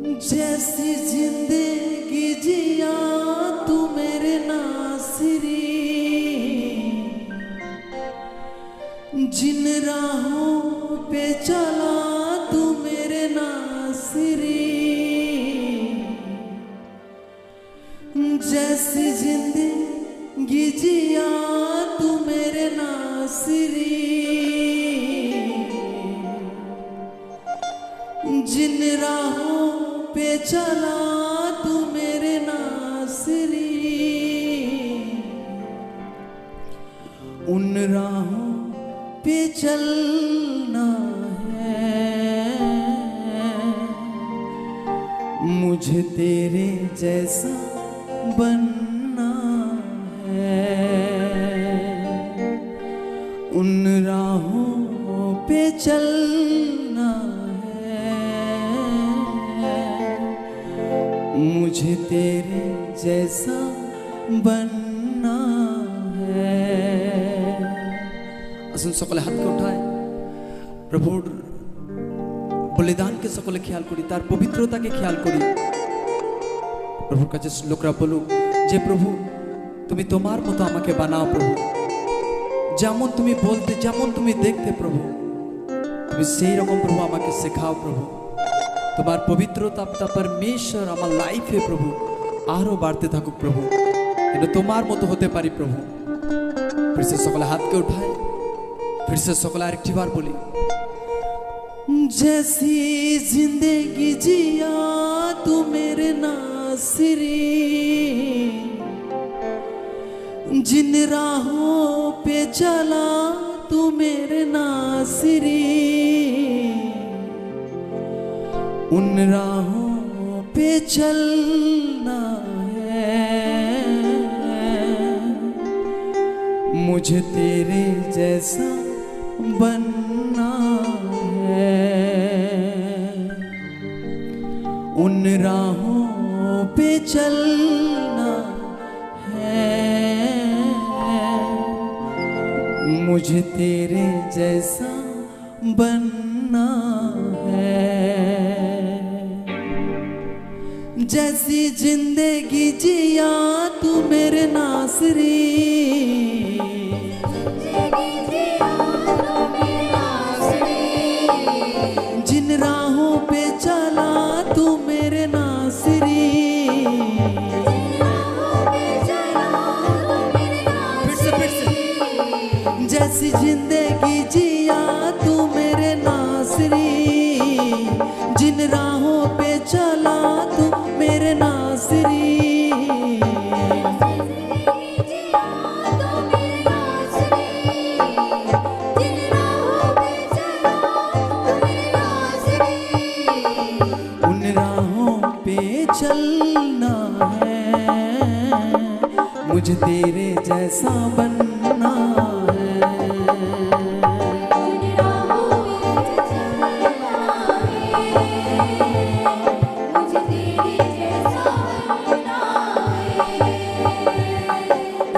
जैसी जिंदगी जिया तू मेरे नासिरी, जिन राहों पे चला तू मेरे नासिरी। जैसी जिंदगी जिया तू मेरे नासिरी, जिन राहों पे चला तू मेरे नासिरी, उन राहों पे चलना है मुझे, तेरे जैसा बनना है। उन राहों पे चलना मुझे, तेरे जैसा बनना है। असुन सकले हाथ के उठाए प्रभुर बलिदान के सकले ख्याल करी, तार पवित्रता के ख्याल करी। प्रभुर काছে লোকরা বলুক যে প্রভু তুমি তোমার মতো আমাকে বানাও প্রভু, যেমন তুমি বলতে যেমন তুমি দেখতে প্রভু, তুমি সেই রকম প্রভু আমাকে শেখাও প্রভু। তোমার পবিত্রতা परमेश्वर আমার লাইফে প্রভু আরো বাড়তে থাকুক প্রভু, যেন তোমার মতো হতে পারি প্রভু। फिर से সকলে हाथ के उठाए, फिर से সকলে আরেকটি বার বলি, जैसी जिंदगी जिया तू मेरे नासिरी, जिन राहों पे चला तू मेरे नासिरी, उन राहों पे चलना है मुझे, तेरे जैसा बनना है। उन राहों पे चलना है मुझे, तेरे जैसा बनना है। जैसी जिंदगी जिया तू मेरे नासिरी, जिन राहों पे चला तू मेरे नासिरी, फिर से जैसी जिंदगी जिया तू मेरे नासिरी, जिन राहों पे चला तू मेरे नासिरी, उन राहों पे चलना है मुझे, तेरे जैसा बनना है।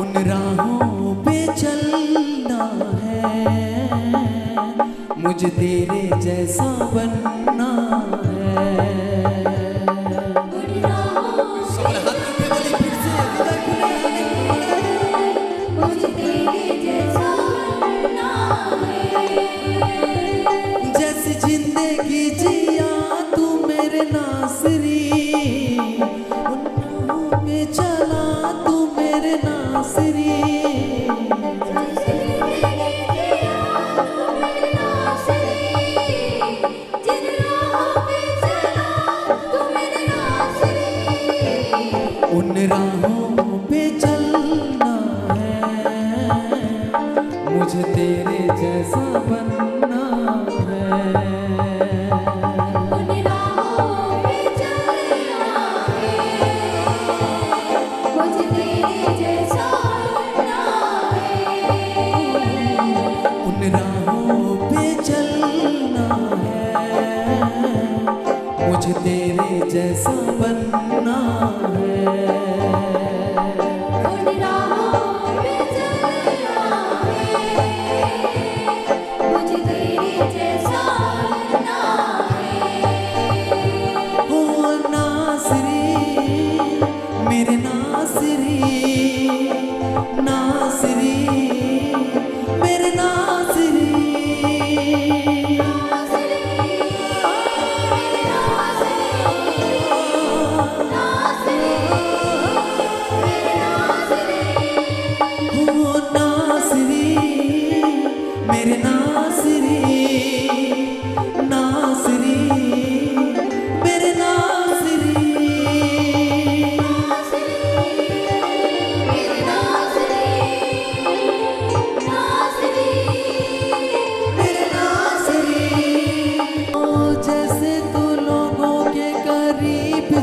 उन राहों पे चलना है मुझे, तेरे जैसा बनना है। जैसी जिंदगी जिया तू मेरे नासिरी, उन राहों पे चला तू मेरे नासिरी, उन राहों पे चलना है मुझे, तेरे जैसा बनना है। उन राहों पे चलना है मुझे, तेरे जैसा बनना है। उन राहों पे चलना है मुझे, तेरे जैसा बनना है। उन राहों पे चलना है मुझे, तेरे जैसा बनना है।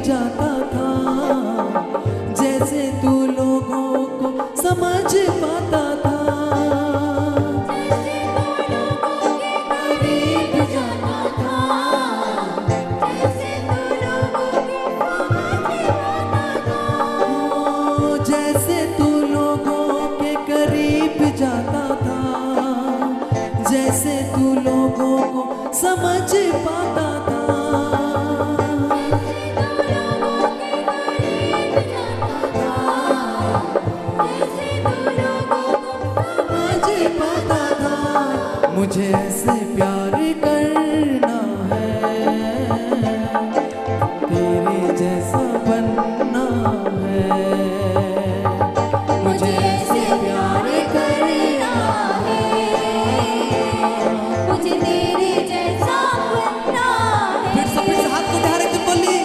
जाता था, जैसे तू लोगों को समझ पाता था। जैसे तू लोगों के करीब जाता था, जैसे तू लोगों को समझ पाता था। मुझे ऐसे प्यार करना है, तेरे जैसा बनना है। मुझे ऐसे प्यार करना है, मुझे तेरे जैसा बनना है। फिर से हाथ को उठा के बोली,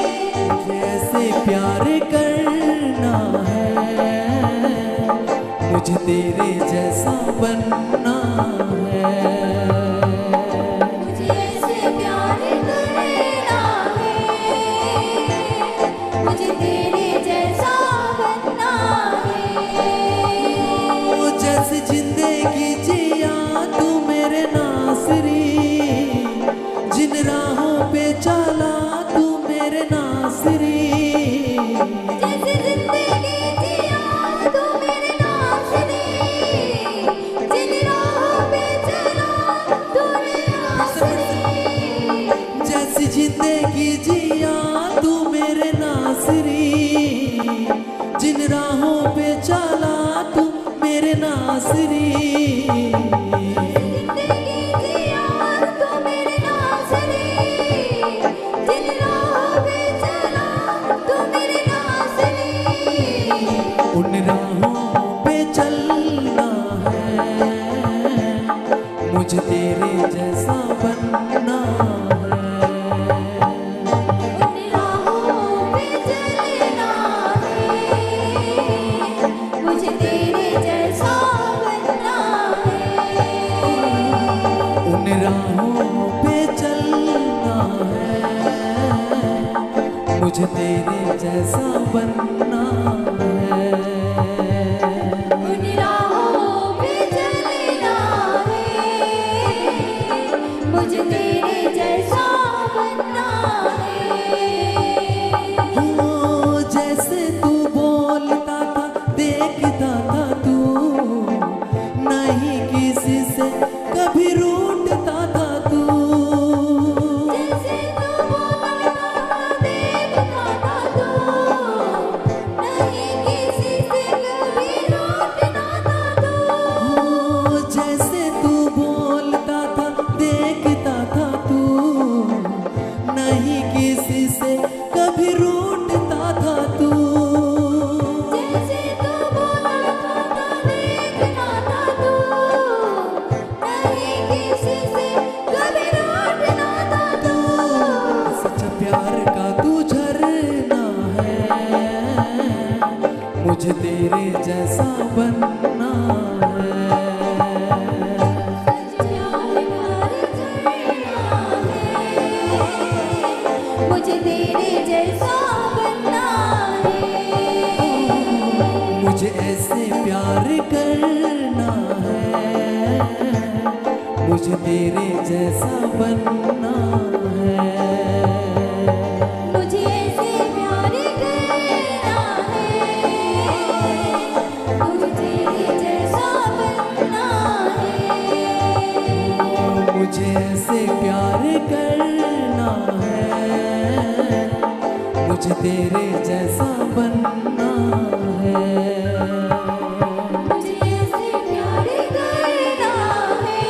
मुझे ऐसे प्यार करना है, मुझे तेरे जैसा बनना है। मुझे ऐसे प्यार करना है, मुझे तेरे जैसा बनना है। जैसे जिंदगी जिया तू मेरे नासरी, जिन राहों पे चला तू मेरे नासरी। जैसे जिंदगी जिया तू मेरे नासरी, जिन राहों पे चला तू मेरे नासरी। जैसी जिंदगी जिया तू मेरे नासरी, जिन राहों पे चला तू मेरे नासरी। जिंदगी जिया तू मेरे नासरी, जिन राहों पे चला तू मेरे नासरी। उन राहों पे चलना है, मुझे तेरे जैसा बनना है। उन राहों पे चलना है, मुझे तेरे जैसा बनना है। उन राहों पे चलना है, मुझे तेरे जैसा बनना है। उन राहों पे चलना है, मुझे तेरे जैसा बनना है। हो जैसे तू बोलता था देखता था तू, नहीं किसी से कभी रूठता था तू। जैसे तू बोलता था देखता था तू, नहीं किसी से कभी रूठता था तू। हो जैसे तू बोलता था देखता था तू, नहीं किसी से कभी रूठता था तू। जैसे तू बोलता था देखता था तू, नहीं किसी से कभी रूठता था तू। सच्चा प्यार का तू झरना है, मुझे तेरे जैसा बनना है। प्यार करना है, मुझे तेरे जैसा बनना है। मुझे ऐसे प्यार करना है, मुझे तेरे जैसा बनना है। मुझे ऐसे प्यार करना है, मुझे तेरे जैसा बनना है। मुझे ऐसे प्यार करना है, मुझे तेरे जैसा बनना है। मुझे ऐसे प्यार करना है,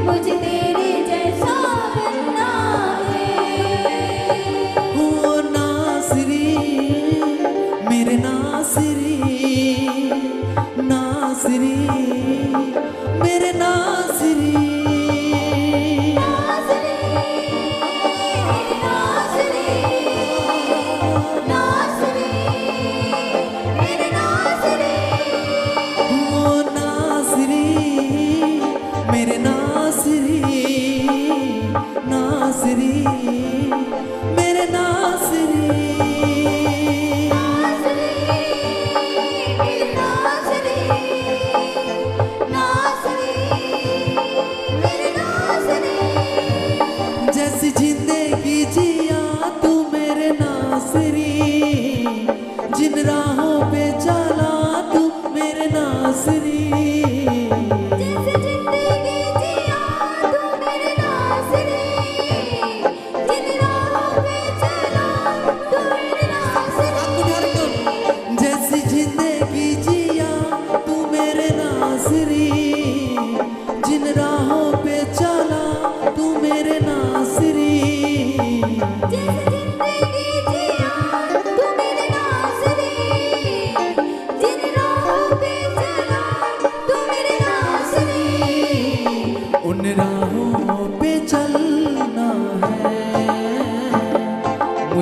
मुझे तेरे जैसा बनना है। हो नासरी मेरे नासरी, नासरी मेरे नासरी। नासरी, नासरी, नासरी।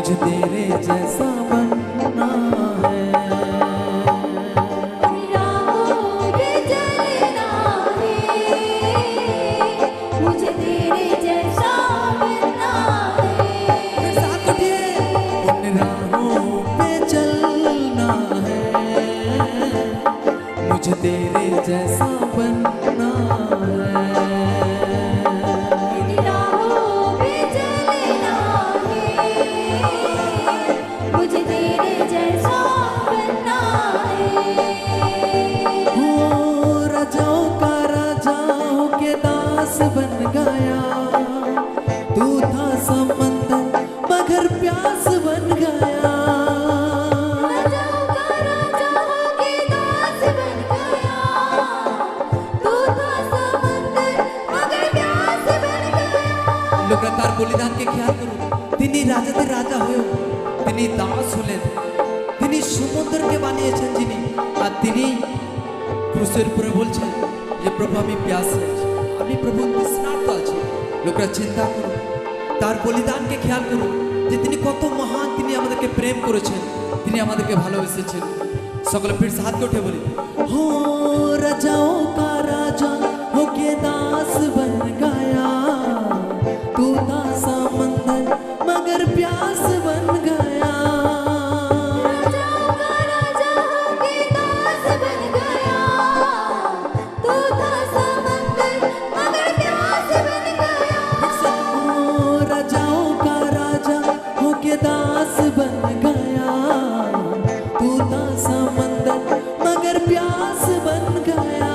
मुझे तेरे जैसा बनना है। राहों पे चलना है, मुझे तेरे जैसा बनना है। साथ उठिए। उन राहों पे चलना है, मुझे तेरे जैसा बनना है। राहों पे चलना है, मुझे तेरे जैसा बनना है। हो राजाओं का राजा होके दास बन गया, तू था समंदर मगर प्यास बन गया। राजाओं का राजा होके दास बन गया, तू था समंदर मगर प्यास बन गया। लगातार बलिदान के ख्याल करो। তিনি রাজাদের রাজা হয়েও তিনি দাস হলেন। তিনি সমুদ্র কে বানিয়েছেন যিনি, আর তিনি ক্রুশের উপরে বলছেন যে প্রভু আমি প্যাসে আছি, আমি প্রভু তৃষ্ণার্ত আছি। লোকরা চিন্তা করো, তার বলিদানকে খেয়াল করো যে তিনি কত মহান, তিনি আমাদেরকে প্রেম করেছেন, তিনি আমাদেরকে ভালোবেসেছেন। সকলে ফির से हाथ को उठे बोली, हो राजाओं का राजा होके दास बन गया, तू था समंदर मगर प्यास बन गया। राजाओं का राजा होके दास बन गया, तू था समंदर मगर प्यास बन गया। ओ राजाओं का राजा होके दास बन गया, तू था समंदर मगर प्यास बन गया।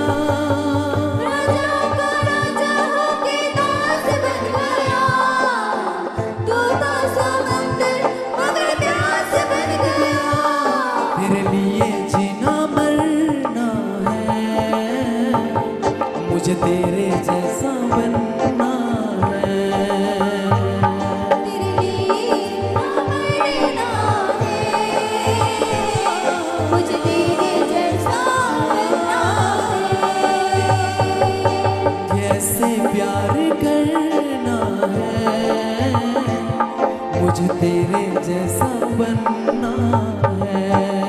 राजाओं का राजा होके दास बन गया, तू था समंदर मगर प्यास बन गया। तेरे लिए जीना मरना है, मुझे तेरे जैसा बनना है। तेरे लिए मरना है, मुझे तेरे जैसा बनना है। कैसे प्यार करना है, मुझे तेरे जैसा बनना है।